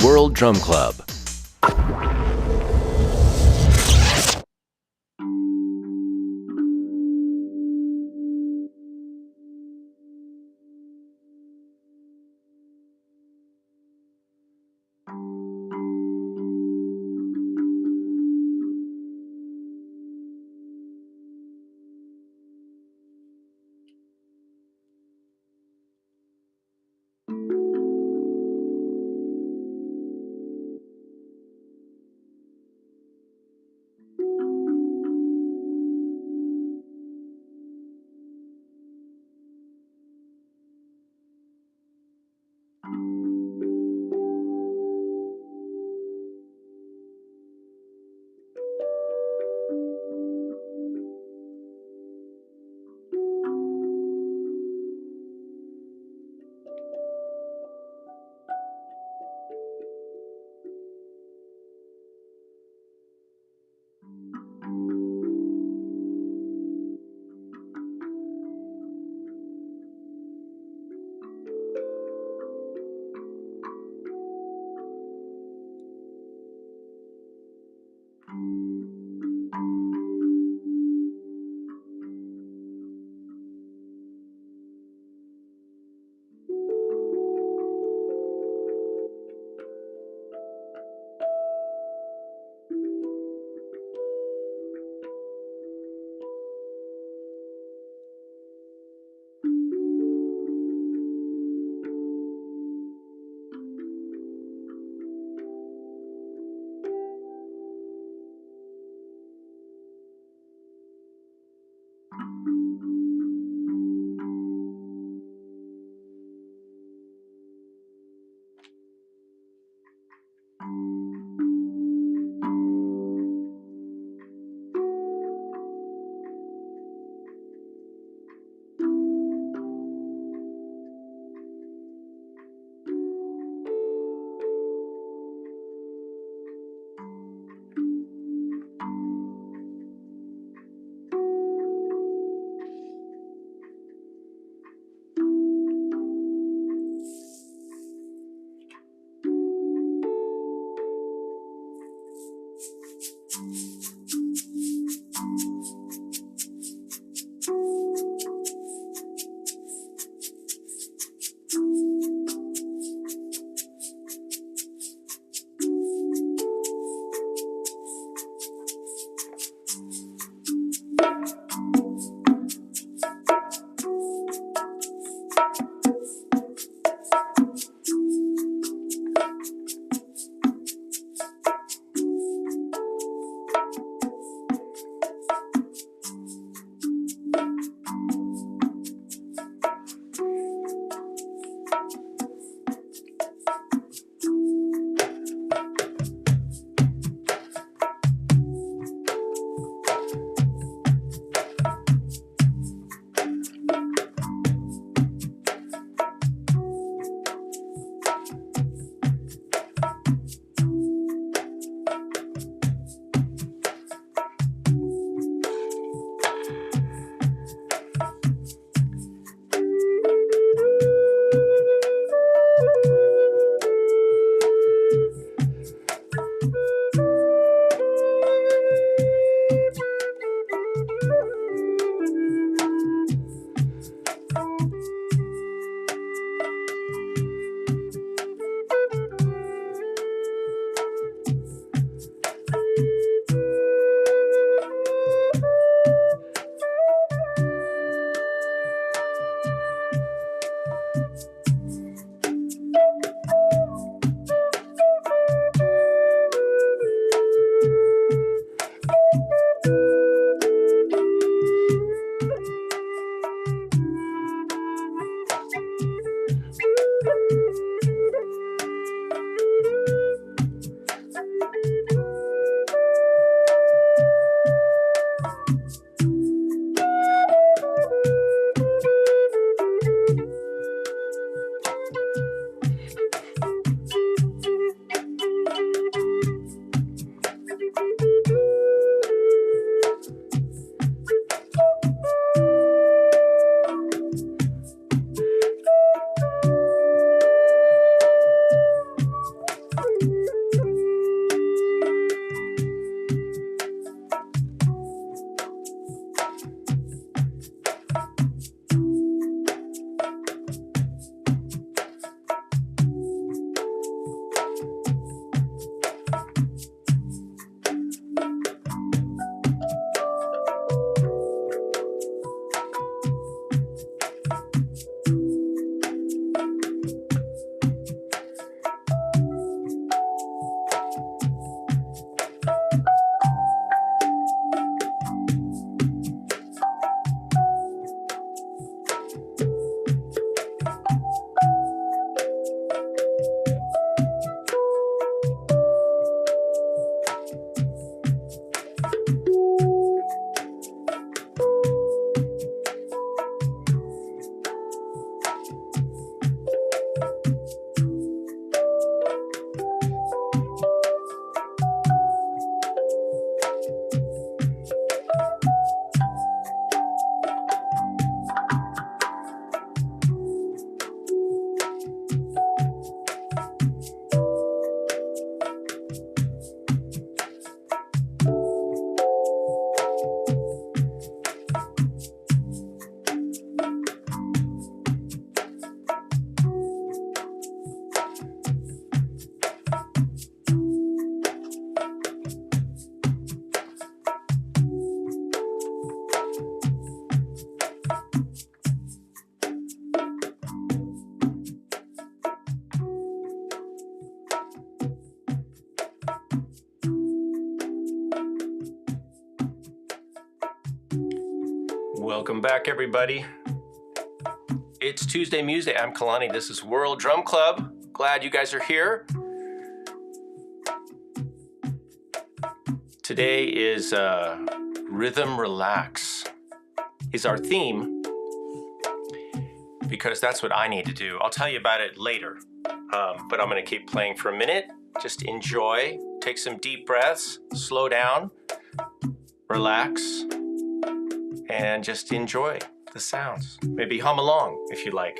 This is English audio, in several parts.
World Drum Club. Welcome back, everybody. It's Tuesday Museday. I'm Kalani. This is World Drum Club. Glad you guys are here. Today is Rhythm Relax is our theme because that's what I need to do. I'll tell you about it later, but I'm going to keep playing for a minute. Just enjoy, take some deep breaths, slow down, relax, and just enjoy the sounds. Maybe hum along if you like.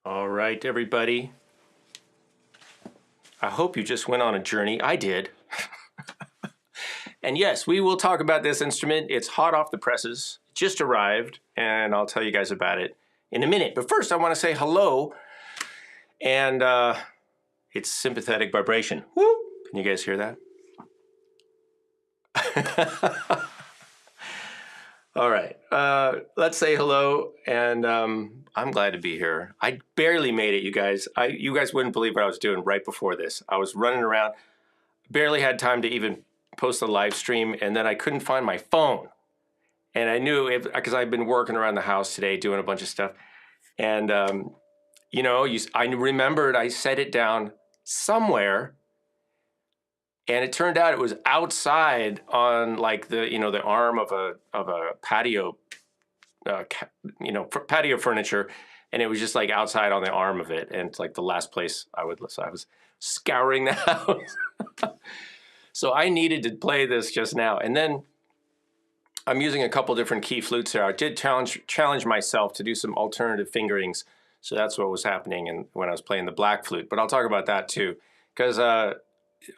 All right, everybody. I hope you just went on a journey. I did. And yes, we will talk about this instrument. It's hot off the presses, just arrived, and I'll tell you guys about it in a minute. But first, I want to say hello, and it's sympathetic vibration. Woo! Can you guys hear that? All right, let's say hello, and I'm glad to be here. I barely made it, you guys. You guys wouldn't believe what I was doing right before this. I was running around, barely had time to even post a live stream, and then I couldn't find my phone. And I knew, because I've been working around the house today doing a bunch of stuff, and you know, I remembered I set it down somewhere, and it turned out it was outside on like the, you know, the arm of a patio, you know, patio furniture, and it was just like outside on the arm of it, and it's like the last place I would. So I was scouring the house. So I needed to play this just now, and then I'm using a couple different key flutes here. I did challenge myself to do some alternative fingerings, so that's what was happening and when I was playing the black flute. But I'll talk about that too, because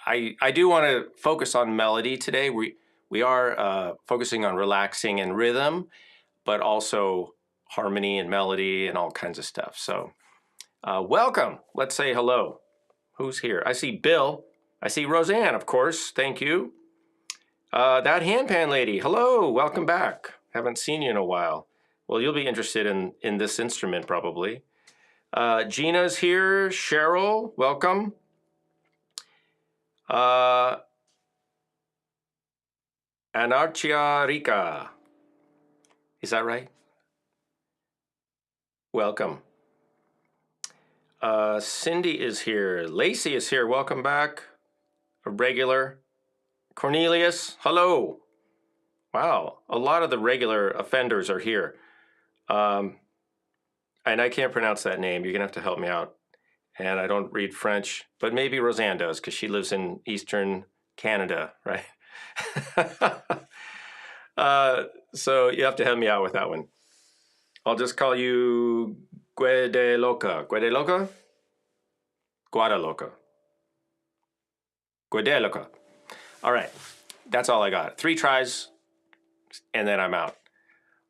I do want to focus on melody today. We are focusing on relaxing and rhythm, but also harmony and melody and all kinds of stuff. So welcome. Let's say hello. Who's here? I see Bill. I see Roseanne, of course. Thank you. That handpan lady. Hello. Welcome back. Haven't seen you in a while. Well, you'll be interested in this instrument probably. Gina's here. Cheryl, welcome. Anarchia Rica. Is that right? Welcome. Cindy is here. Lacey is here. Welcome back. A regular. Cornelius, hello. Wow, a lot of the regular offenders are here. And I can't pronounce that name. You're gonna have to help me out. And I don't read French, but maybe Roseanne does because she lives in Eastern Canada, right? So you have to help me out with that one. I'll just call you Guedeloca. Guedeloca? Guadaloca. Guedeloca. All right, that's all I got. 3 tries, and then I'm out.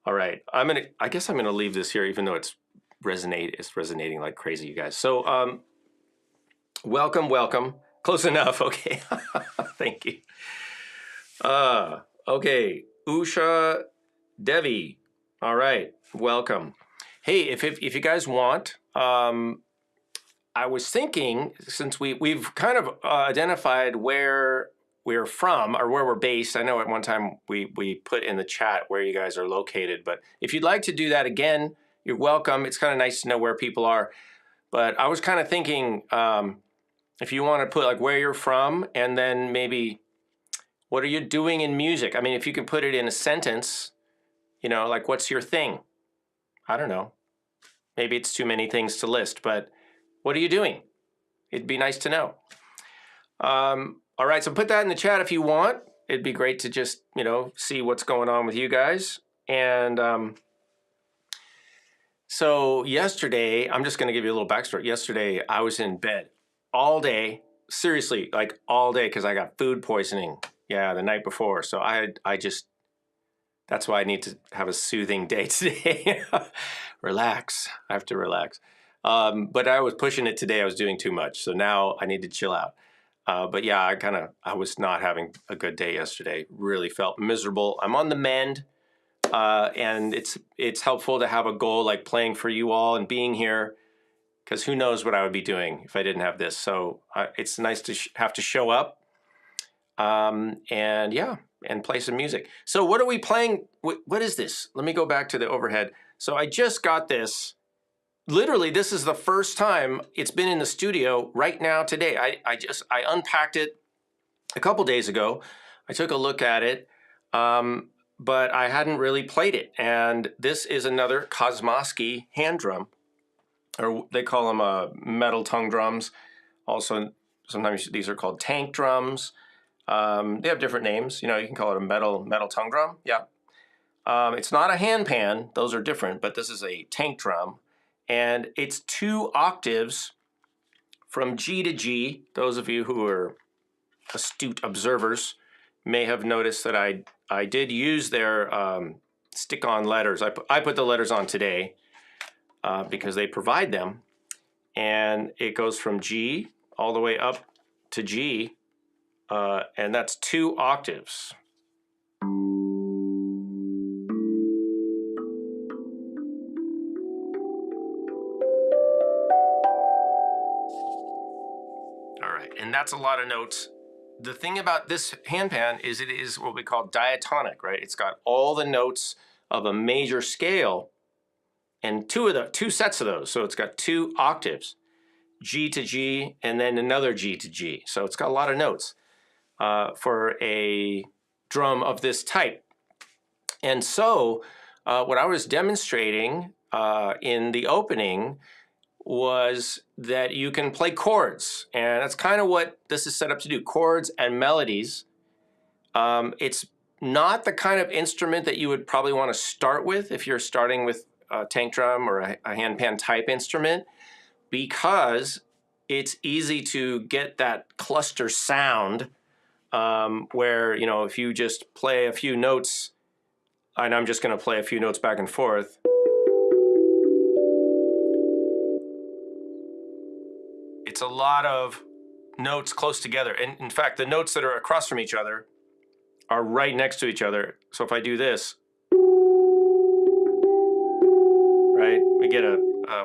All right, I guess I'm gonna leave this here, even though it's resonating like crazy, you guys. So, welcome. Close enough. Okay, thank you. Okay, Usha Devi. All right, welcome. Hey, if you guys want, I was thinking, since we've kind of identified where we're from or where we're based. I know at one time we put in the chat where you guys are located, but if you'd like to do that again, you're welcome. It's kind of nice to know where people are. But I was kind of thinking, if you want to put like where you're from and then maybe what are you doing in music? I mean, if you can put it in a sentence, you know, like what's your thing? I don't know. Maybe it's too many things to list, but what are you doing? It'd be nice to know. All right, so put that in the chat if you want. It'd be great to just, you know, see what's going on with you guys. And so yesterday, I'm just going to give you a little backstory. Yesterday, I was in bed all day, seriously, like all day, because I got food poisoning. Yeah, the night before. So I just, that's why I need to have a soothing day today. Relax. I have to relax. But I was pushing it today. I was doing too much. So now I need to chill out. But yeah, I was not having a good day yesterday. Really felt miserable. I'm on the mend, and it's helpful to have a goal like playing for you all and being here, because who knows what I would be doing if I didn't have this. So it's nice to have to show up, and yeah, and play some music. So what are we playing? What is this? Let me go back to the overhead. So I just got this. Literally, this is the first time it's been in the studio right now today. I unpacked it a couple days ago. I took a look at it, but I hadn't really played it. And this is another Cosmoski hand drum, or they call them metal tongue drums. Also, sometimes these are called tank drums. They have different names. You know, you can call it a metal tongue drum. Yeah. It's not a hand pan. Those are different, but this is a tank drum. and it's 2 octaves from G to G. Those of you who are astute observers may have noticed that I did use their stick-on letters. I put the letters on today because they provide them, and it goes from G all the way up to G, and that's 2 octaves. All right, and that's a lot of notes. The thing about this handpan is it is what we call diatonic, right? It's got all the notes of a major scale and two sets of those. So it's got 2 octaves, G to G, and then another G to G. So it's got a lot of notes for a drum of this type. And so what I was demonstrating in the opening was that you can play chords, and that's kind of what this is set up to do, chords and melodies. It's not the kind of instrument that you would probably want to start with if you're starting with a tank drum or a handpan type instrument, because it's easy to get that cluster sound where, you know, if you just play a few notes, and I'm just going to play a few notes back and forth, it's a lot of notes close together. And in fact, the notes that are across from each other are right next to each other. So if I do this, right, we get a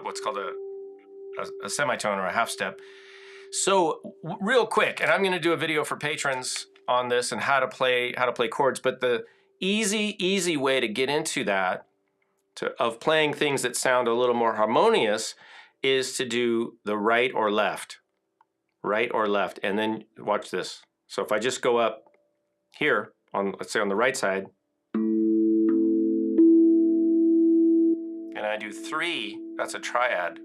what's called a semitone or a half step. So real quick, and I'm going to do a video for patrons on this and how to play chords, but the easy way to get into that, of playing things that sound a little more harmonious, is to do the right or left, and then watch this. So if I just go up here on, let's say on the right side, and I do 3, that's a triad.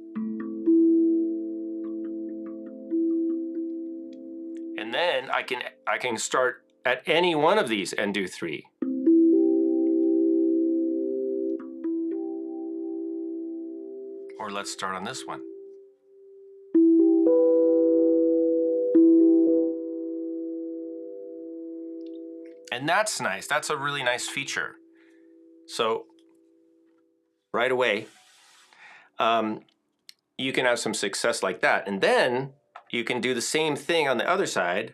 And then I can start at any one of these and do 3. Or let's start on this one. And that's nice. That's a really nice feature. So right away, you can have some success like that. And then you can do the same thing on the other side.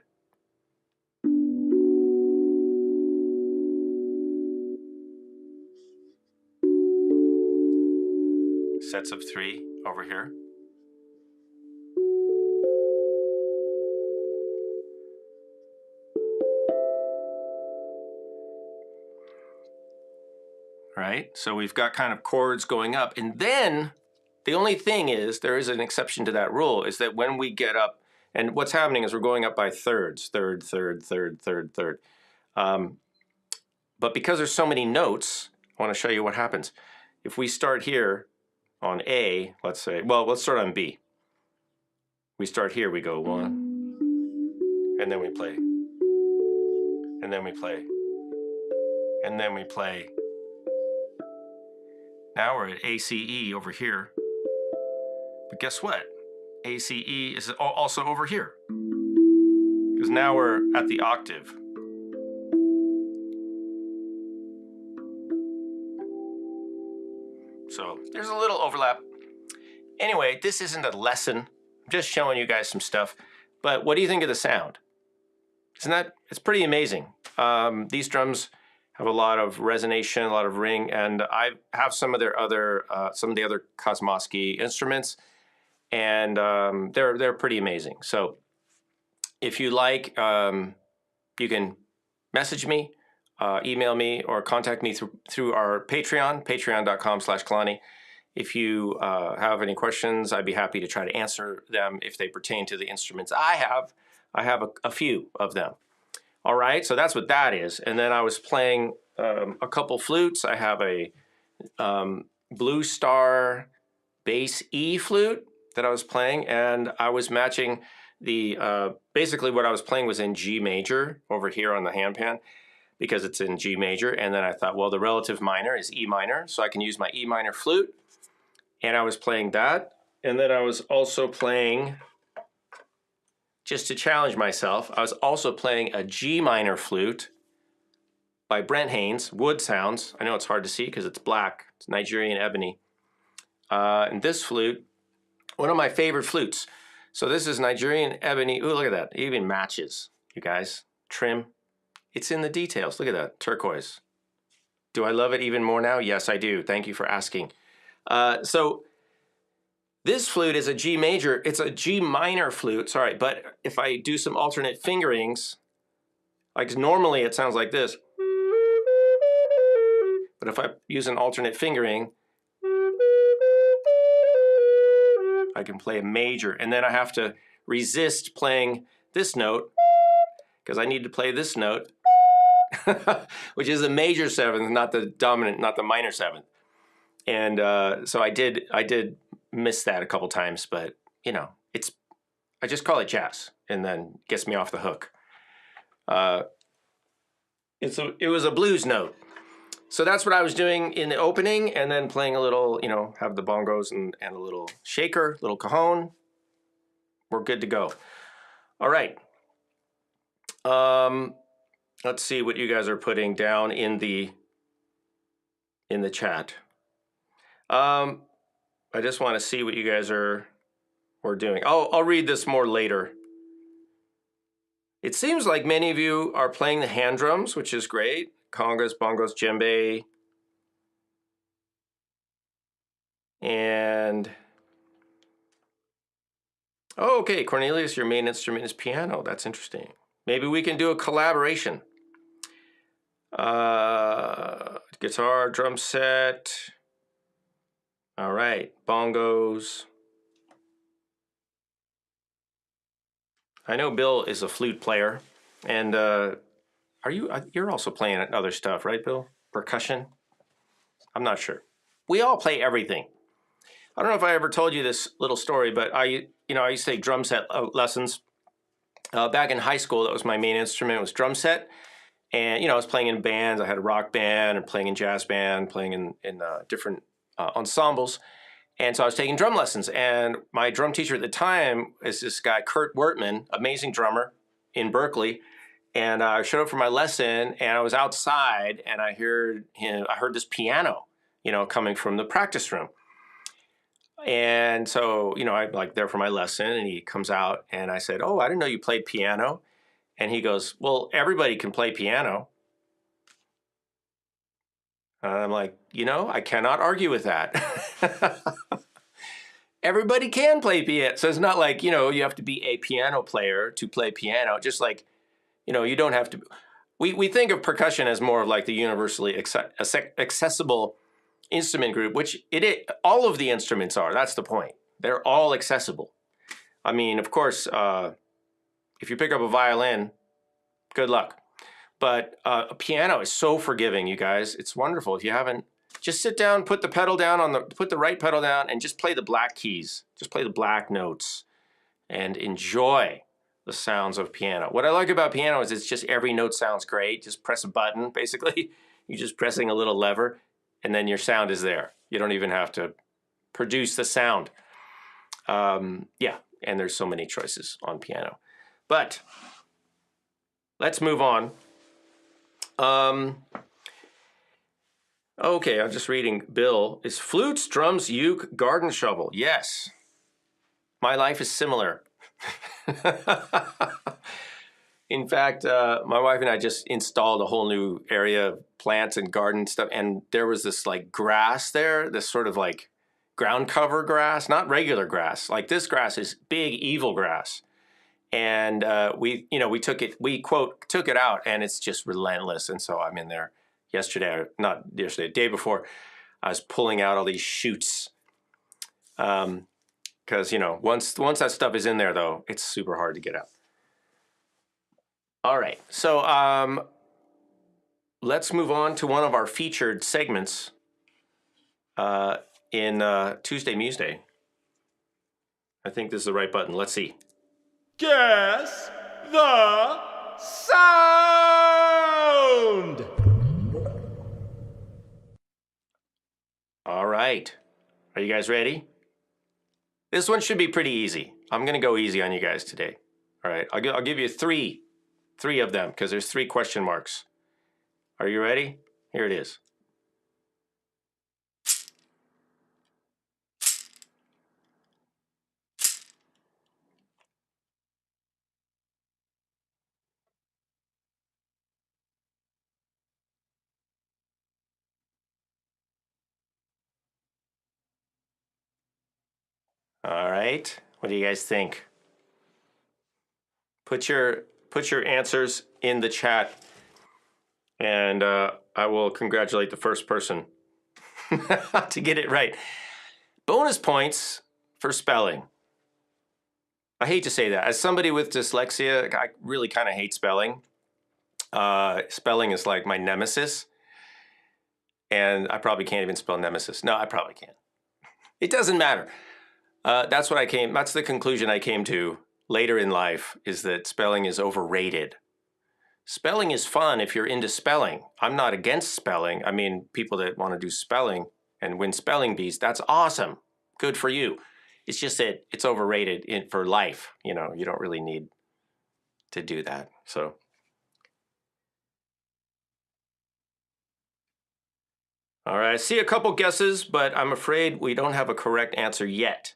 Sets of 3 over here. Right? So we've got kind of chords going up. And then the only thing is, there is an exception to that rule, is that when we get up, and what's happening is we're going up by thirds, third, third, third, third, third. But because there's so many notes, I want to show you what happens. If we start here on A, let's say, well, let's start on B. We start here, we go 1, and then we play, and then we play, and then we play. Now we're at ACE over here. But guess what? ACE is also over here, because now we're at the octave. So there's a little overlap. Anyway, this isn't a lesson. I'm just showing you guys some stuff. But what do you think of the sound? Isn't that, it's pretty amazing. These drums have a lot of resonation, a lot of ring, and I have some of their other, some of the other Cosmoski instruments, and they're pretty amazing. So if you like, you can message me, email me, or contact me through our Patreon, patreon.com/Kalani. If you have any questions, I'd be happy to try to answer them if they pertain to the instruments I have. I have a few of them. All right, so that's what that is. And then I was playing a couple flutes. I have a Blue Star bass E flute that I was playing, and I was matching the, basically what I was playing was in G major over here on the handpan, because it's in G major. And then I thought, well, the relative minor is E minor, so I can use my E minor flute. And I was playing that. And then I was also playing, just to challenge myself, I was also playing a G minor flute by Brent Haynes, Wood Sounds. I know it's hard to see because it's black. It's Nigerian ebony. And this flute, one of my favorite flutes. So this is Nigerian ebony. Ooh, look at that. It even matches, you guys. Trim. It's in the details. Look at that. Turquoise. Do I love it even more now? Yes, I do. Thank you for asking. So this flute is a G major. It's a G minor flute. Sorry, but if I do some alternate fingerings, like normally it sounds like this. But if I use an alternate fingering, I can play a major. And then I have to resist playing this note because I need to play this note, which is a major seventh, not the dominant, not the minor seventh. And so I did miss that a couple times, but you know, I just call it jazz, and then gets me off the hook. It was a blues note. So that's what I was doing in the opening, and then playing a little, you know, have the bongos and a little shaker, little cajon. We're good to go. All right. Let's see what you guys are putting down in the chat. I just want to see what you guys are doing. I'll read this more later. It seems like many of you are playing the hand drums, which is great. Congas, bongos, djembe. And, oh, okay, Cornelius, your main instrument is piano. That's interesting. Maybe we can do a collaboration. Guitar, drum set. All right, bongos. I know Bill is a flute player, and you're also playing other stuff, right, Bill? Percussion? I'm not sure. We all play everything. I don't know if I ever told you this little story, but I used to take drum set lessons. Back in high school, that was my main instrument, was drum set. And, I was playing in bands. I had a rock band and playing in jazz band, playing in different ensembles. And so I was taking drum lessons. And my drum teacher at the time is this guy, Kurt Wertman, amazing drummer in Berkeley. And I showed up for my lesson, and I was outside, and I heard this piano, coming from the practice room. And so, I'm like there for my lesson, and he comes out, and I said, "Oh, I didn't know you played piano." And he goes, "Well, everybody can play piano." And I'm like, I cannot argue with that. Everybody can play piano. So it's not like, you have to be a piano player to play piano. Just like, you don't have to. We think of percussion as more of like the universally accessible instrument group, which all of the instruments are. That's the point. They're all accessible. I mean, of course, if you pick up a violin, good luck. But a piano is so forgiving, you guys. It's wonderful. If you haven't, just sit down, put the right pedal down, and just play the black keys. Just play the black notes, and enjoy the sounds of piano. What I like about piano is it's just every note sounds great. Just press a button, basically. You're just pressing a little lever, and then your sound is there. You don't even have to produce the sound. Yeah, and there's so many choices on piano. But let's move on. Okay, I'm just reading. Bill, is flutes, drums, uke, garden shovel? Yes. My life is similar. In fact, my wife and I just installed a whole new area of plants and garden stuff, and there was this like grass there, this sort of like ground cover grass, not regular grass. Like this grass is big evil grass. And we took it out, and it's just relentless. And so I'm in there day before, I was pulling out all these shoots. Because, once that stuff is in there, though, it's super hard to get out. All right, so let's move on to one of our featured segments in Tuesday Museday. I think this is the right button. Let's see. Guess the sound! All right. Are you guys ready? This one should be pretty easy. I'm gonna go easy on you guys today. All right, I'll give you three of them because there's 3 question marks. Are you ready? Here it is. All right, what do you guys think? Put your answers in the chat, and I will congratulate the first person to get it right. Bonus points for spelling. I hate to say that. As somebody with dyslexia, I really kind of hate spelling. Spelling is like my nemesis. And I probably can't even spell nemesis. No, I probably can't. It doesn't matter. That's the conclusion I came to later in life, is that spelling is overrated. Spelling is fun if you're into spelling. I'm not against spelling. I mean, people that want to do spelling and win spelling bees, that's awesome. Good for you. It's just that it's overrated for life. You know, you don't really need to do that. So. All right, I see a couple guesses, but I'm afraid we don't have a correct answer yet.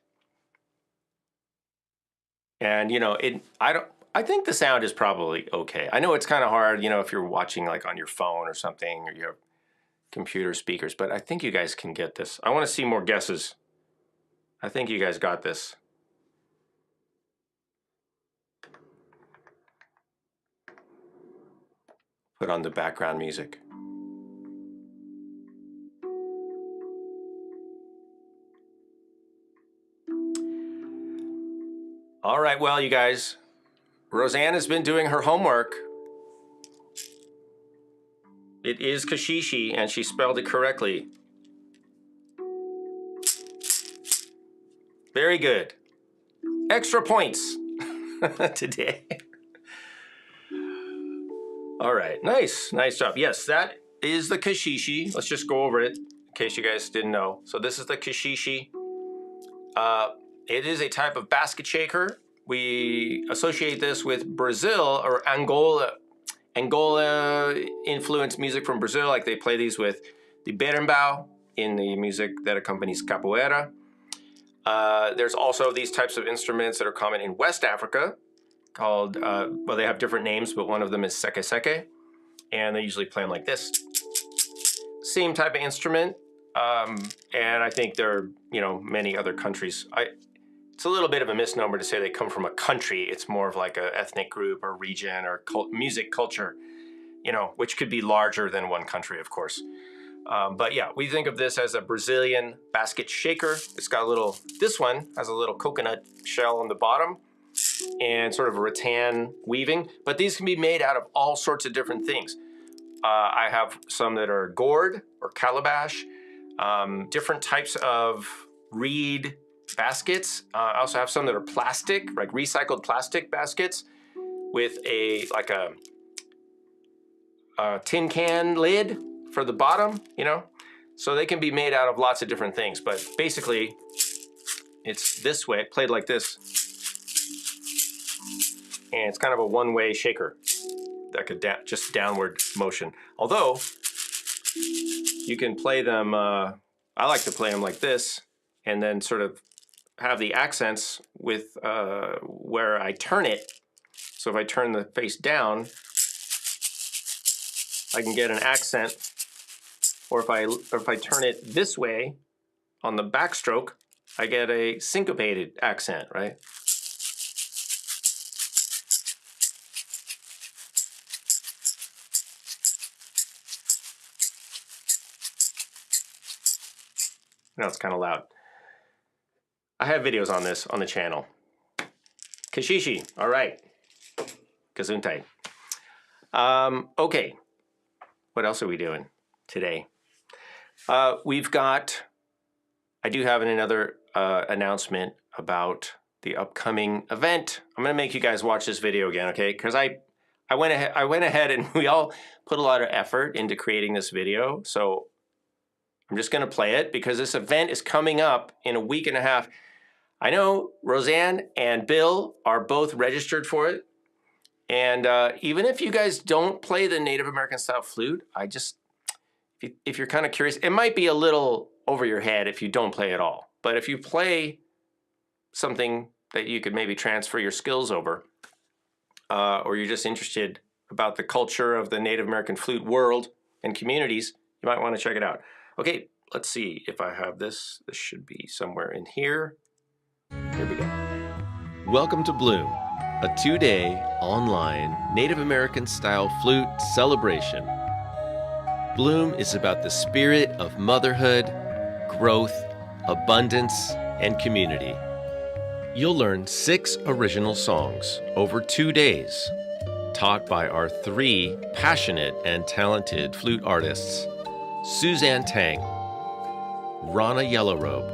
And you know, I think the sound is probably okay. I know it's kind of hard, you know, if you're watching like on your phone or something, or your computer speakers, but I think you guys can get this. I want to see more guesses. I think you guys got this. Put on the background music. All right, well, you guys, Roseanne has been doing her homework. It is kashishi, and she spelled it correctly. Very good. Extra points today. All right, nice job. Yes, that is the kashishi. Let's just go over it in case you guys didn't know. So this is the kashishi. It is a type of basket shaker. We associate this with Brazil or Angola. Angola influenced music from Brazil, like they play these with the berimbau in the music that accompanies capoeira. There's also these types of instruments that are common in West Africa called, well, they have different names, but one of them is seke seke, and they usually play them like this. Same type of instrument, and I think there are, you know, many other countries. It's a little bit of a misnomer to say they come from a country. It's more of like an ethnic group or region or music culture, you know, which could be larger than one country, of course. But yeah, we think of this as a Brazilian basket shaker. It's got a little, this one has a little coconut shell on the bottom and sort of a rattan weaving, but these can be made out of all sorts of different things. I have some that are gourd or calabash, different types of reed baskets. I also have some that are plastic, like recycled plastic baskets with like a tin can lid for the bottom, you know? So they can be made out of lots of different things, but basically it's this way, played like this. And it's kind of a one-way shaker, like a just downward motion. Although you can play them, I like to play them like this, and then sort of have the accents with where I turn it. So if I turn the face down, I can get an accent. Or if I turn it this way on the backstroke, I get a syncopated accent, right? Now it's kind of loud. I have videos on this on the channel. Kashishi, all right. Gesundheit. Okay, what else are we doing today? We've got, I do have another announcement about the upcoming event. I'm gonna make you guys watch this video again, okay? Because I went ahead and we all put a lot of effort into creating this video. So I'm just going to play it because this event is coming up in a week and a half. I know Roseanne and Bill are both registered for it. And even if you guys don't play the Native American style flute, if you're kind of curious, it might be a little over your head if you don't play at all. But if you play something that you could maybe transfer your skills over, or you're just interested about the culture of the Native American flute world and communities, you might want to check it out. Okay, let's see if I have this. This should be somewhere in here. Here we go. Welcome to Bloom, a 2-day online Native American style flute celebration. Bloom is about the spirit of motherhood, growth, abundance, and community. You'll learn 6 original songs over 2 days, taught by our 3 passionate and talented flute artists, Suzanne Tang, Rana Yellowrobe,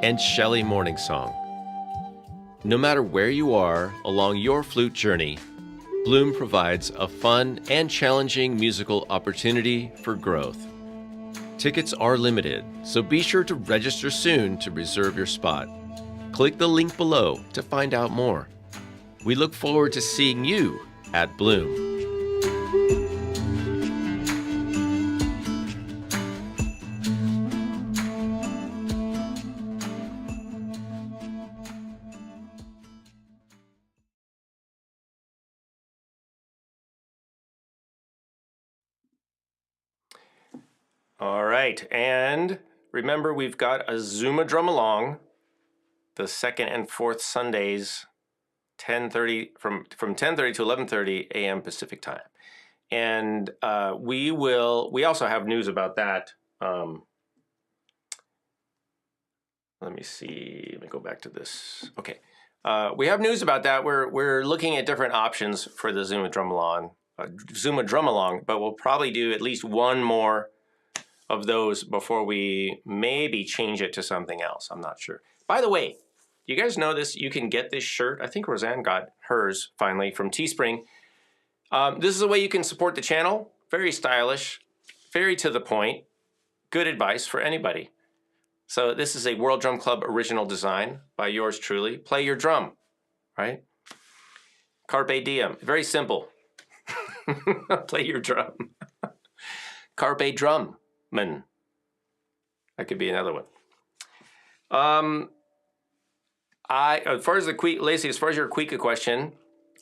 and Shelley Morningsong. No matter where you are along your flute journey, Bloom provides a fun and challenging musical opportunity for growth. Tickets are limited, so be sure to register soon to reserve your spot. Click the link below to find out more. We look forward to seeing you at Bloom. All right, and remember we've got a ZOOMADrumAlong the second and fourth Sundays, 10:30 from 10:30 to 11:30 a.m. Pacific time, and we also have news about that. Let me see. Let me go back to this. Okay, we have news about that. We're looking at different options for the ZOOMADrumAlong, but we'll probably do at least one more of those before we maybe change it to something else. I'm not sure. By the way, you guys know this? You can get this shirt. I think Roseanne got hers finally from Teespring. This is a way you can support the channel. Very stylish, very to the point. Good advice for anybody. So this is a World Drum Club original design by yours truly. Play your drum, right? Carpe diem. Very simple. Play your drum. Carpe drum. Man, that could be another one. As far as Lacey, as far as your Cuica question,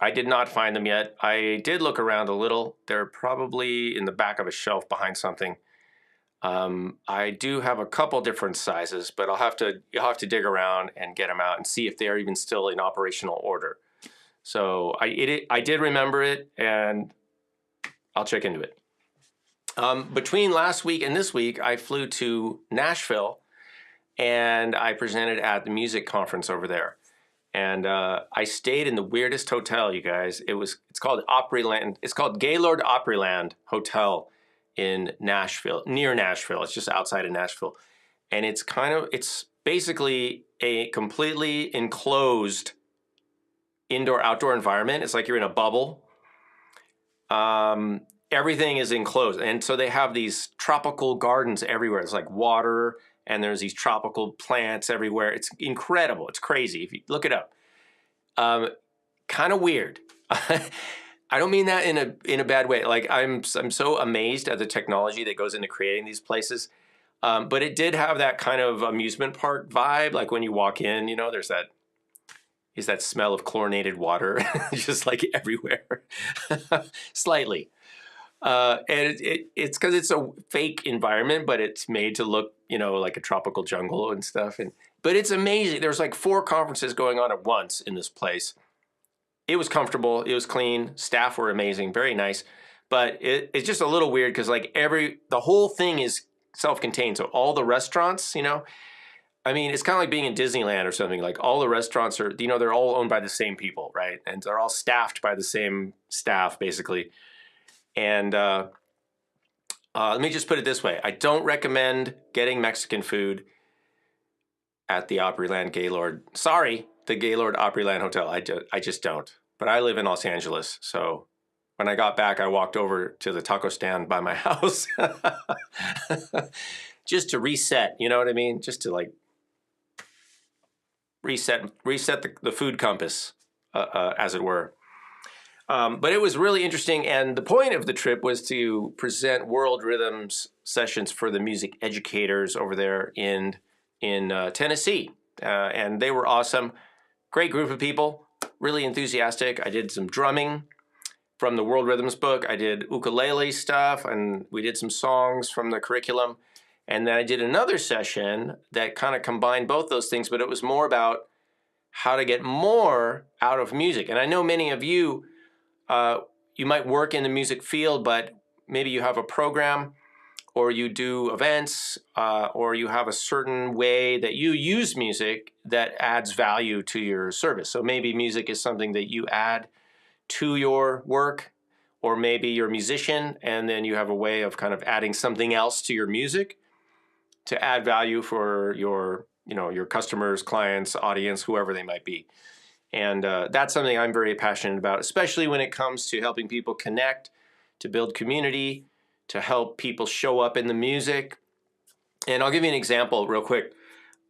I did not find them yet. I did look around a little. They're probably in the back of a shelf behind something. I do have a couple different sizes, but you'll have to dig around and get them out and see if they are even still in operational order. So I did remember it, and I'll check into it. Between last week and this week, I flew to Nashville, and I presented at the music conference over there. And I stayed in the weirdest hotel, you guys. It's called Opryland. It's called Gaylord Opryland Hotel in Nashville, near Nashville. It's just outside of Nashville. And it's basically a completely enclosed indoor-outdoor environment. It's like you're in a bubble. Everything is enclosed. And so they have these tropical gardens everywhere. It's like water, and there's these tropical plants everywhere. It's incredible. It's crazy. If you look it up. Kind of weird. I don't mean that in a bad way. Like I'm so amazed at the technology that goes into creating these places. But it did have that kind of amusement park vibe. Like when you walk in, you know, there's that smell of chlorinated water just like everywhere. Slightly. And it's because it's a fake environment, but it's made to look, you know, like a tropical jungle and stuff. But it's amazing. There's like 4 conferences going on at once in this place. It was comfortable. It was clean. Staff were amazing. Very nice. But it's just a little weird because like the whole thing is self-contained. So all the restaurants, you know, I mean, it's kind of like being in Disneyland or something. Like all the restaurants are, you know, they're all owned by the same people, right? And they're all staffed by the same staff, basically. And let me just put it this way. I don't recommend getting Mexican food at the Opryland Gaylord. Sorry, the Gaylord Opryland Hotel. I just don't. But I live in Los Angeles, so when I got back, I walked over to the taco stand by my house just to reset, you know what I mean? Just to like reset the food compass, as it were. But it was really interesting, and the point of the trip was to present world rhythms sessions for the music educators over there in Tennessee, and they were awesome. Great group of people, really enthusiastic. I did some drumming from the World Rhythms book. I did ukulele stuff, and we did some songs from the curriculum. And then I did another session that kind of combined both those things, but it was more about how to get more out of music. And I know many of you, you might work in the music field, but maybe you have a program or you do events, or you have a certain way that you use music that adds value to your service. So maybe music is something that you add to your work, or maybe you're a musician and then you have a way of kind of adding something else to your music to add value for your, your customers, clients, audience, whoever they might be. And that's something I'm very passionate about, especially when it comes to helping people connect, to build community, to help people show up in the music. And I'll give you an example real quick.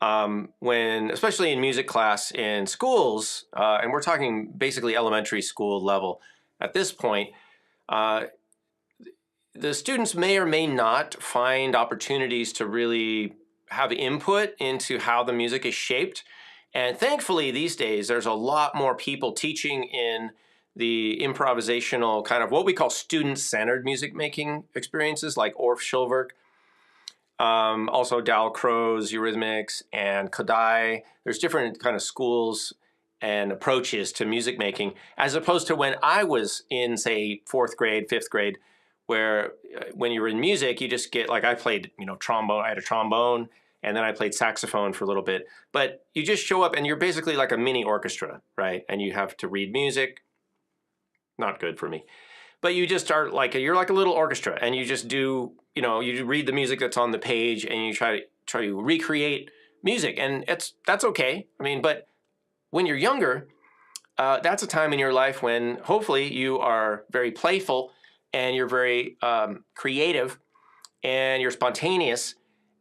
When, especially in music class in schools, and we're talking basically elementary school level at this point, the students may or may not find opportunities to really have input into how the music is shaped. And thankfully, these days, there's a lot more people teaching in the improvisational kind of what we call student-centered music making experiences, like Orff Schulwerk, also Dalcroze, Eurythmics, and Kodai. There's different kind of schools and approaches to music making, as opposed to when I was in, say, 4th grade, 5th grade, where when you were in music, you just get, like I played, trombone, I had a trombone, and then I played saxophone for a little bit. But you just show up and you're basically like a mini orchestra, right? And you have to read music. Not good for me. But you just are like, you're like a little orchestra, and you just do, you read the music that's on the page and you try to recreate music. And that's okay. I mean, but when you're younger, that's a time in your life when hopefully you are very playful and you're very creative and you're spontaneous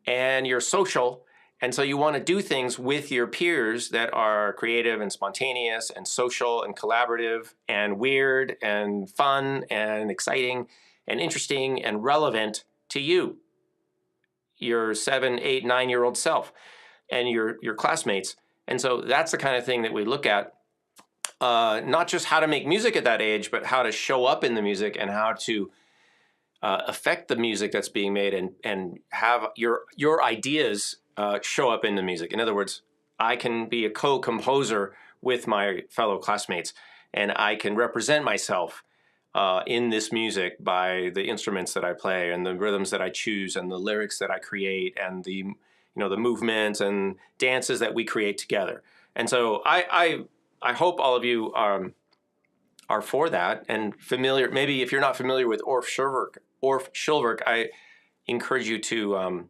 and you're social. And so you want to do things with your peers that are creative and spontaneous and social and collaborative and weird and fun and exciting and interesting and relevant to you, your 7, 8, 9-year-old self and your classmates. And so that's the kind of thing that we look at, not just how to make music at that age, but how to show up in the music and how to affect the music that's being made and have your ideas show up in the music. In other words, I can be a co-composer with my fellow classmates, and I can represent myself in this music by the instruments that I play and the rhythms that I choose and the lyrics that I create and the movements and dances that we create together. And so I hope all of you are for that and familiar. Maybe if you're not familiar with Orff Schulwerk, I encourage you to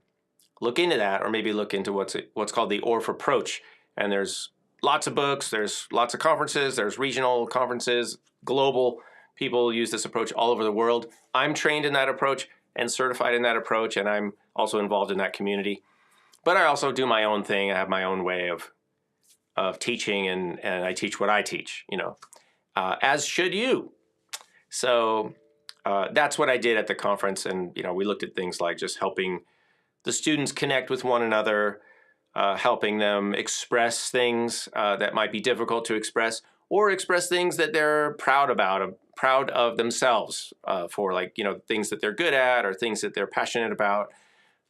look into that, or maybe look into what's called the Orff approach. And there's lots of books, there's lots of conferences, there's regional conferences, global people use this approach all over the world. I'm trained in that approach and certified in that approach, and I'm also involved in that community. But I also do my own thing. I have my own way of teaching, and I teach what I teach, as should you. So that's what I did at the conference. And, we looked at things like just helping the students connect with one another, helping them express things that might be difficult to express, or express things that they're proud of themselves for, like, things that they're good at or things that they're passionate about,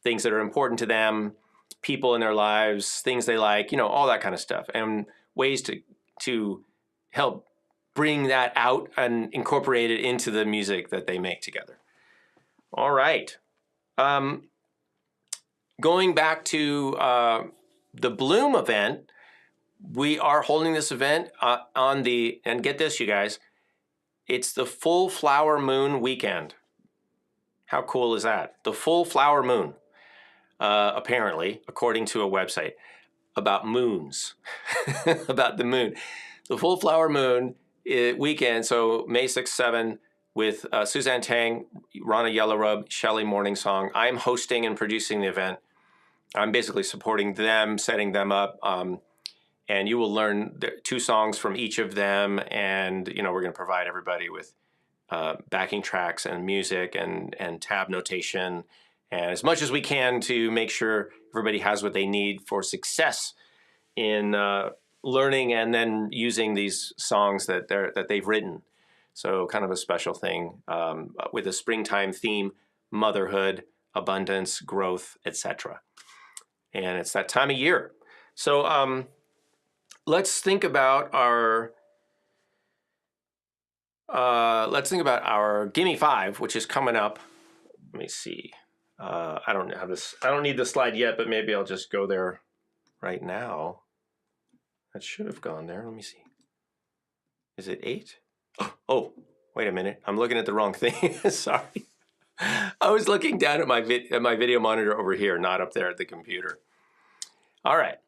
things that are important to them, people in their lives, things they like, all that kind of stuff, and ways to help bring that out and incorporate it into the music that they make together. All right. Going back to the Bloom event, we are holding this event and get this, you guys, it's the full flower moon weekend. How cool is that? The full flower moon, apparently, according to a website about moons, about the moon. The full flower moon weekend, so May 6th, 7, with Suzanne Tang, Rana Yellowrub, Shelley Morningsong. I'm hosting and producing the event. I'm basically supporting them, setting them up, and you will learn 2 songs from each of them. And we're going to provide everybody with backing tracks and music and tab notation, and as much as we can to make sure everybody has what they need for success in learning and then using these songs that they've written. So kind of a special thing with a springtime theme: motherhood, abundance, growth, etc. And it's that time of year. So let's think about our Gimme Five, which is coming up. Let me see. I don't have this. I don't need the slide yet, but maybe I'll just go there right now. That should have gone there. Let me see. Is it 8? Oh, wait a minute. I'm looking at the wrong thing. Sorry. I was looking down at my video monitor over here, not up there at the computer. All right.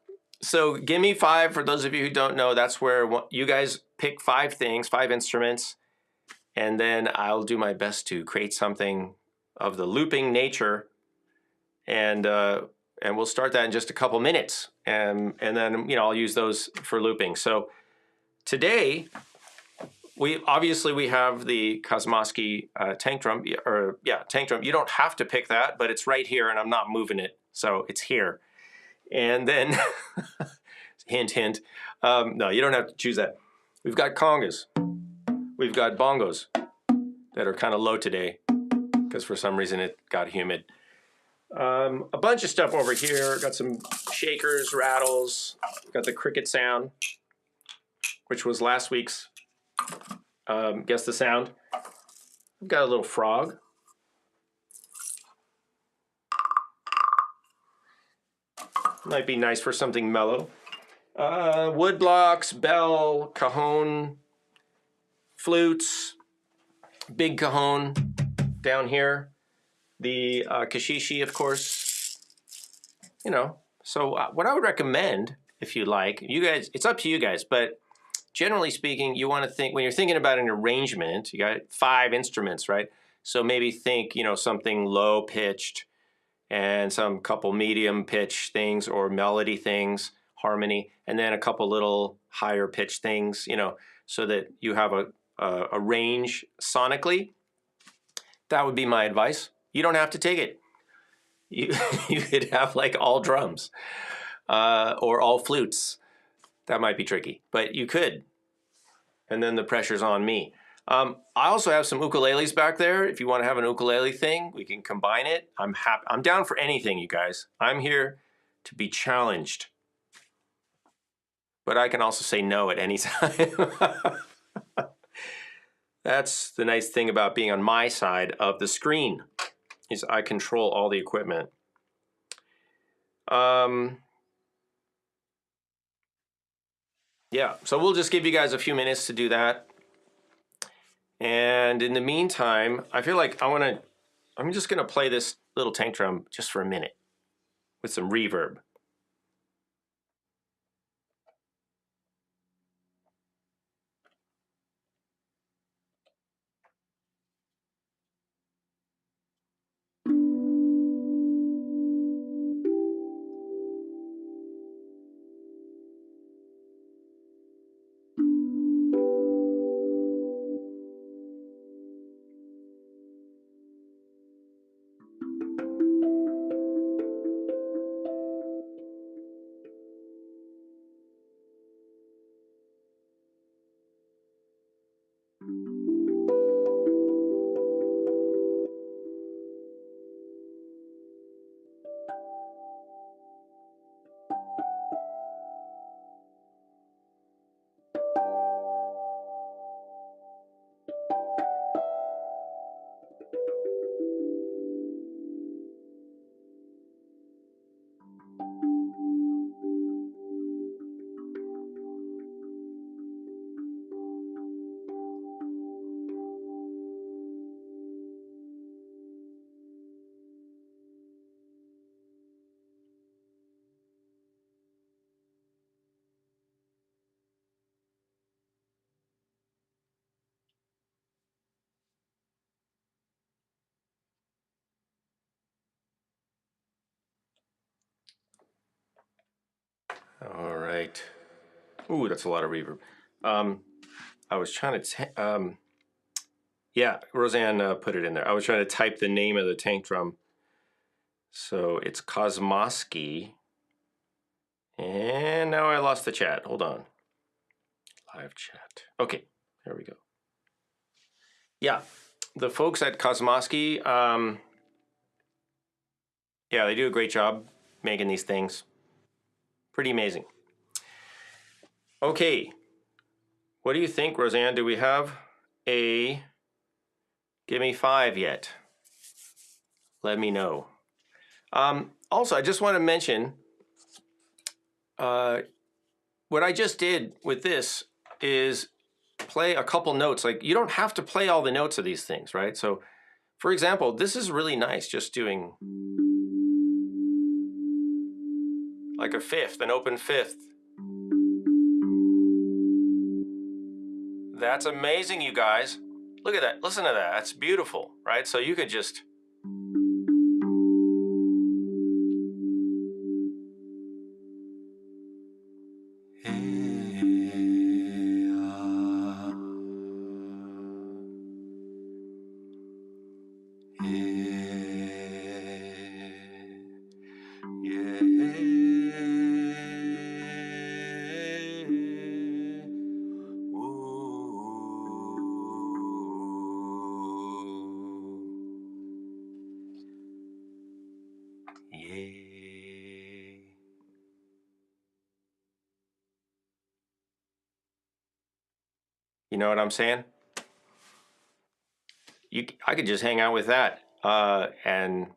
So Gimme Five, for those of you who don't know, that's where you guys pick 5 things, 5 instruments, and then I'll do my best to create something of the looping nature, and we'll start that in just a couple minutes, and then I'll use those for looping. So today we have the Cosmoski tank drum, tank drum. You don't have to pick that, but it's right here, and I'm not moving it, so it's here. And then hint, hint. No, you don't have to choose that. We've got congas. We've got bongos that are kind of low today because for some reason it got humid. A bunch of stuff over here. Got some shakers, rattles. Got the cricket sound, which was last week's Guess the Sound. We've got a little frog. Might be nice for something mellow. Wood blocks, bell, cajon, flutes, big cajon down here. The kashishi, of course. So what I would recommend, if you like, you guys, it's up to you guys, but generally speaking, you want to think, when you're thinking about an arrangement, you got 5 instruments, right? So maybe think, something low pitched and some couple medium pitch things or melody things, harmony, and then a couple little higher pitch things, so that you have a range sonically. That would be my advice. You don't have to take it. You could have like all drums or all flutes. That might be tricky, but you could. And then the pressure's on me. I also have some ukuleles back there. If you want to have an ukulele thing, we can combine it. I'm happy. I'm down for anything, you guys. I'm here to be challenged. But I can also say no at any time. That's the nice thing about being on my side of the screen, is I control all the equipment. Yeah, so we'll just give you guys a few minutes to do that. And in the meantime, I feel like I'm just gonna play this little tank drum just for a minute with some reverb. right. Ooh, that's a lot of reverb. I was trying to, yeah, Roseanne put it in there. I was trying to type the name of the tank drum. So it's Cosmoski. And now I lost the chat. Hold on. Live chat. Okay, there we go. Yeah, the folks at Cosmoski, yeah, they do a great job making these things. Pretty amazing. Okay, what do you think, Roseanne? Do we have a Give Me 5 yet? Let me know. Also, I just want to mention what I just did with this is play a couple notes. Like, you don't have to play all the notes of these things, right? So, for example, this is really nice, just doing like a fifth, an open fifth. That's amazing, you guys. Look at that. Listen to that. That's beautiful, right? So you could just... You know what I'm saying? I could just hang out with that, and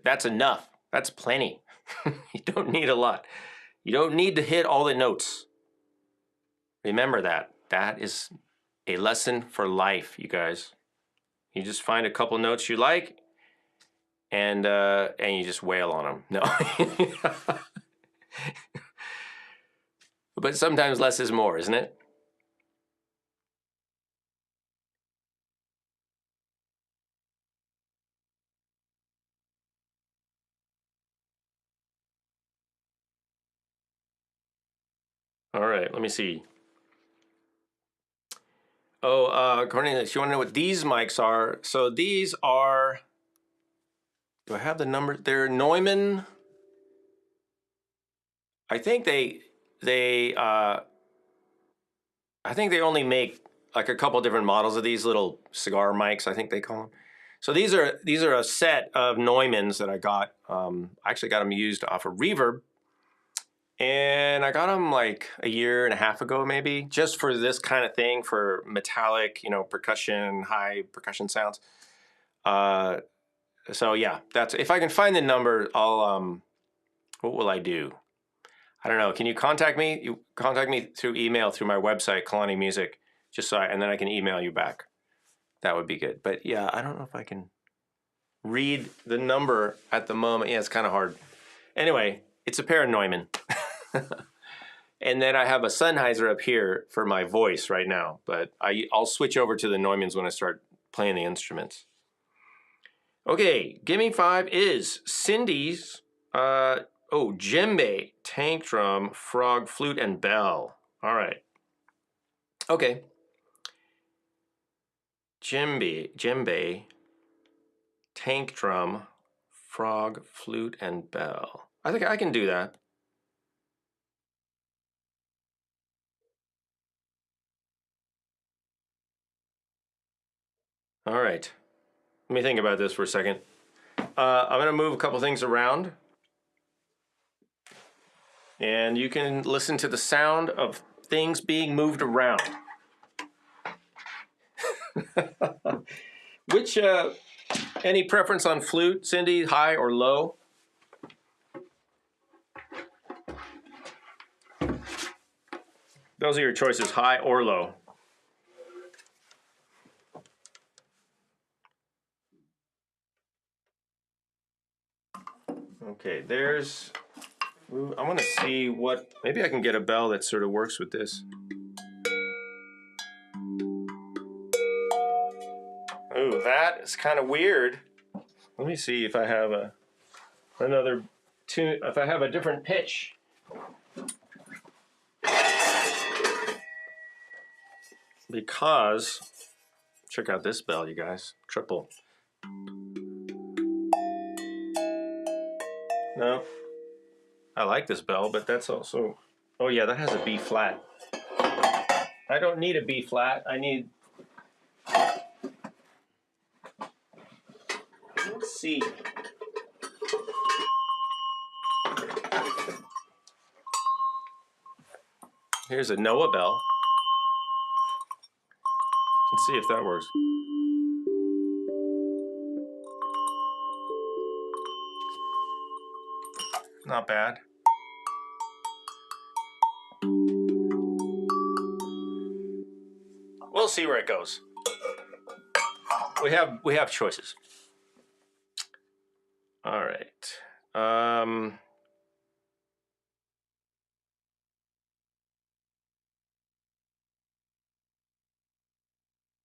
that's enough. That's plenty. You don't need a lot. You don't need to hit all the notes. Remember that. That is a lesson for life, you guys. You just find a couple notes you like, and you just wail on them. No. But sometimes less is more, isn't it? All right, let me see. Oh, Cornelius, you want to know what these mics are? So these are, do I have the number? They're Neumann. I think I think they only make like a couple different models of these little cigar mics, I think they call them. So these are a set of Neumanns that I got. I actually got them used off of Reverb. And I got them like a year and a half ago, maybe, just for this kind of thing, for metallic, you know, percussion, high percussion sounds. So yeah, that's, if I can find the number, I'll, what will I do? I don't know. Can you contact me? You contact me through email, through my website, Kalani Music, just so and then I can email you back. That would be good. But yeah, I don't know if I can read the number at the moment. Yeah, it's kind of hard. Anyway, it's a pair of Neumann. And then I have a Sennheiser up here for my voice right now, but I'll switch over to the Neumanns when I start playing the instruments. Okay, Give Me 5 is Cindy's, djembe, tank drum, frog, flute, and bell. All right. Okay. Djembe, tank drum, frog, flute, and bell. I think I can do that. All right. Let me think about this for a second. I'm going to move a couple things around. And you can listen to the sound of things being moved around. Which, any preference on flute, Cindy, high or low? Those are your choices, high or low. Okay, there's, I want to see what, maybe I can get a bell that sort of works with this. Ooh, that is kind of weird. Let me see if I have another tune, if I have a different pitch. because check out this bell, you guys. Triple. No, I like this bell, but that's also, oh yeah, that has a B flat. I don't need a B flat. I need, let's see. Here's a Noah bell. Let's see if that works. Not bad. We'll see where it goes. We have choices. All right.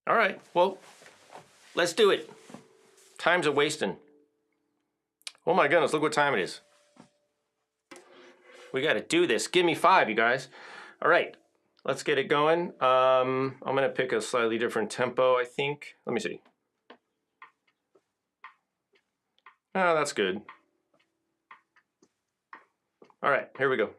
All right. Well, let's do it. Time's a wasting. Oh my goodness, look what time it is. We got to do this. Give me 5, you guys. All right. Let's get it going. I'm going to pick a slightly different tempo, I think. Let me see. Oh, that's good. All right, here we go.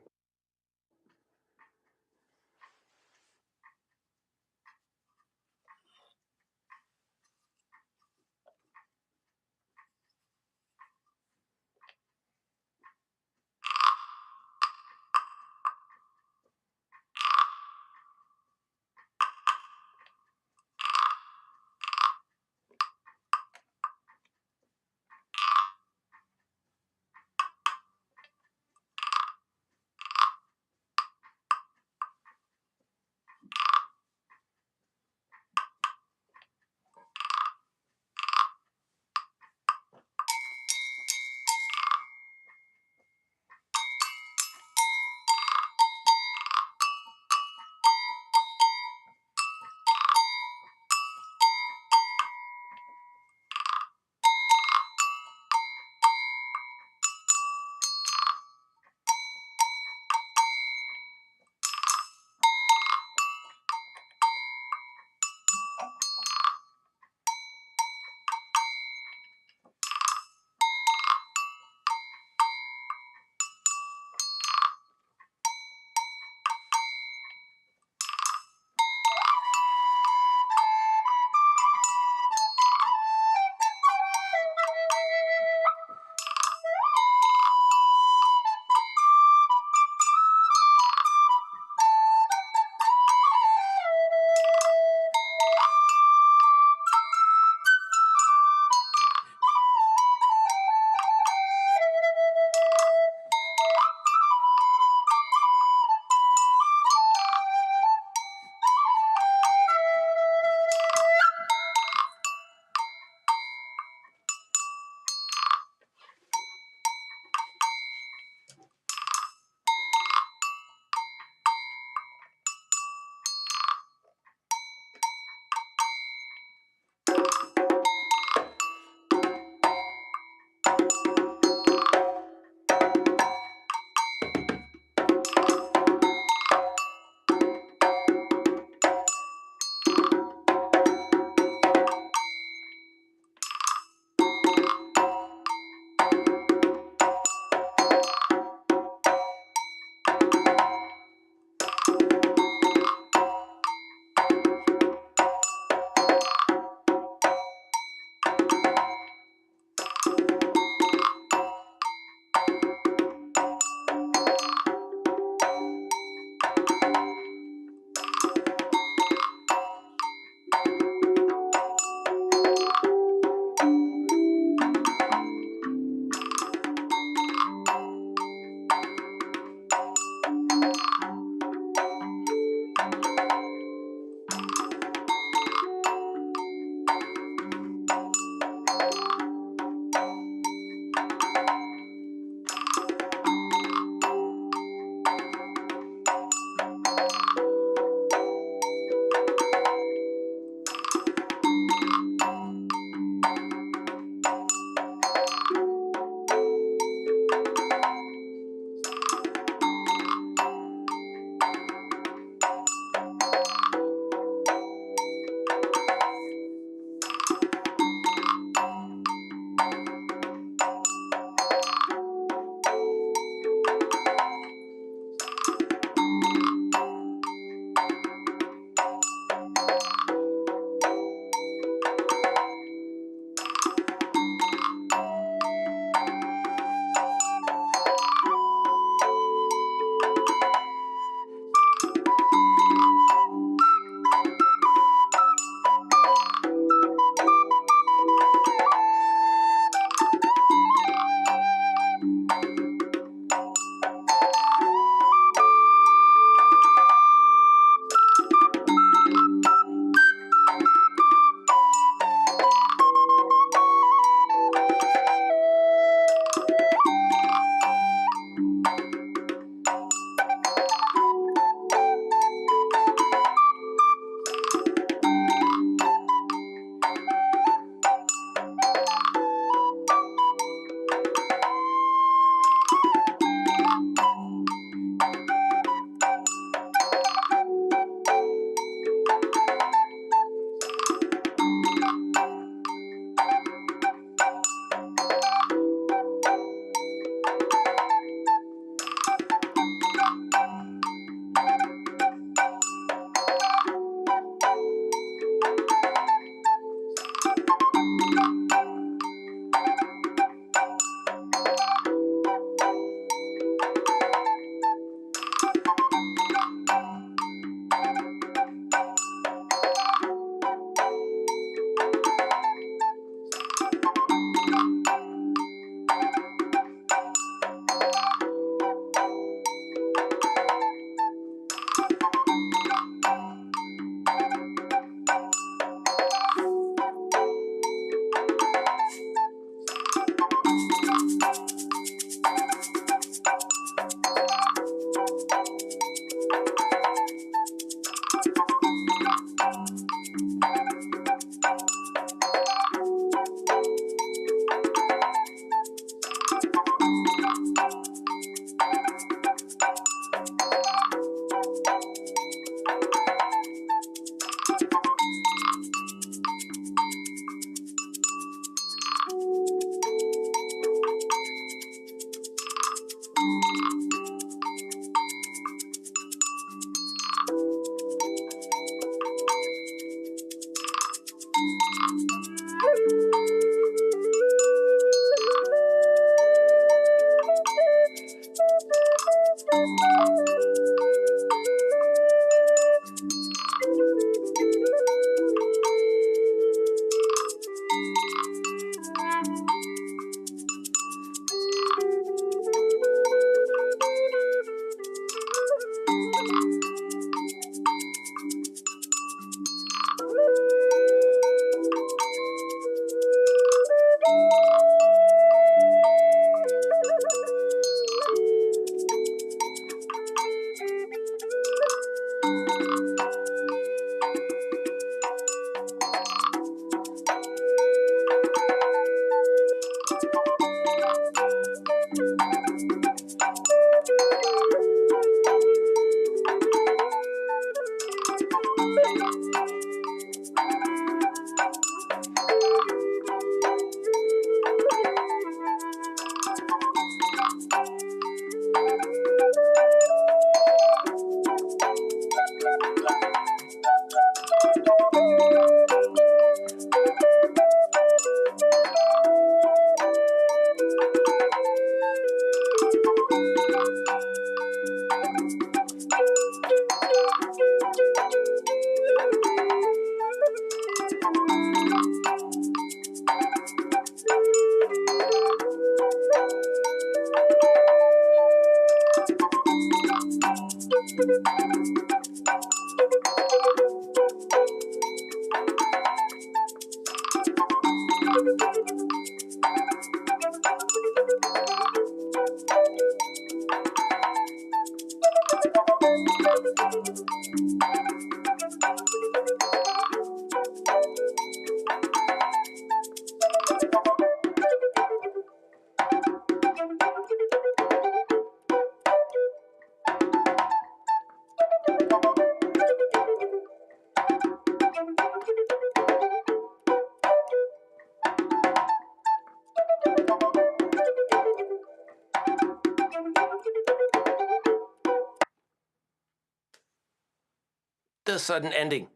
the sudden ending.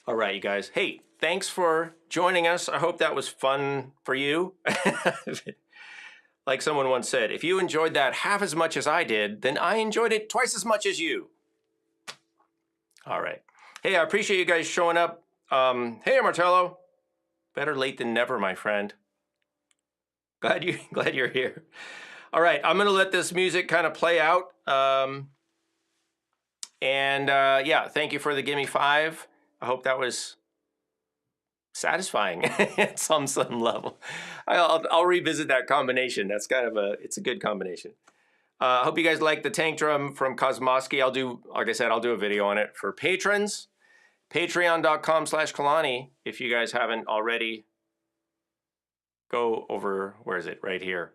All right, you guys. Hey, thanks for joining us. I hope that was fun for you. Like someone once said, if you enjoyed that half as much as I did, then I enjoyed it twice as much as you. All right. Hey, I appreciate you guys showing up. Hey, Martello. Better late than never, my friend. Glad you're here. All right, I'm gonna let this music kind of play out. Yeah, thank you for the Gimme 5. I hope that was satisfying at some level. I'll revisit that combination. That's kind of it's a good combination. I hope you guys like the tank drum from Cosmoski. Like I said, I'll do a video on it for patrons. Patreon.com/Kalani. If you guys haven't already, go over, where is it? Right here.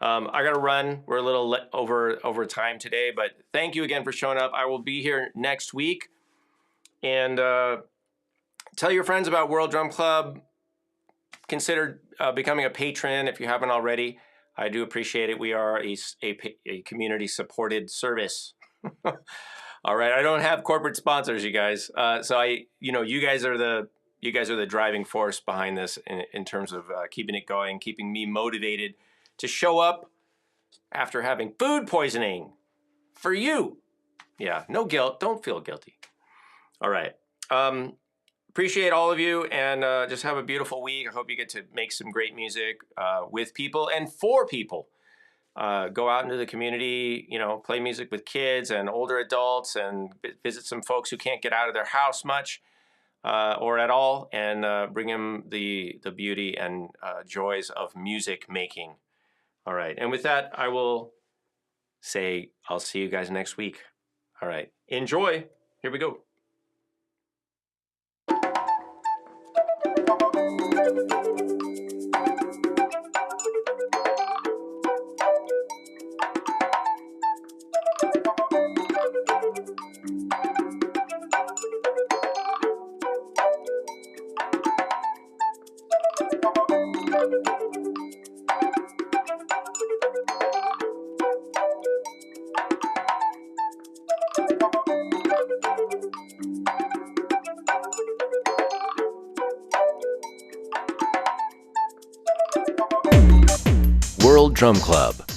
I gotta run. We're a little over time today, but thank you again for showing up. I will be here next week. And tell your friends about World Drum Club. Consider becoming a patron if you haven't already. I do appreciate it. We are a community-supported service. All right, I don't have corporate sponsors, you guys. So you guys are the driving force behind this in terms of keeping it going, keeping me motivated to show up after having food poisoning for you. Yeah, no guilt. Don't feel guilty. All right. Appreciate all of you, and just have a beautiful week. I hope you get to make some great music with people and for people. Go out into the community, play music with kids and older adults, and visit some folks who can't get out of their house much or at all, and bring them the beauty and joys of music making. All right, and with that, I will say I'll see you guys next week. All right, enjoy. Here we go. World Drum Club.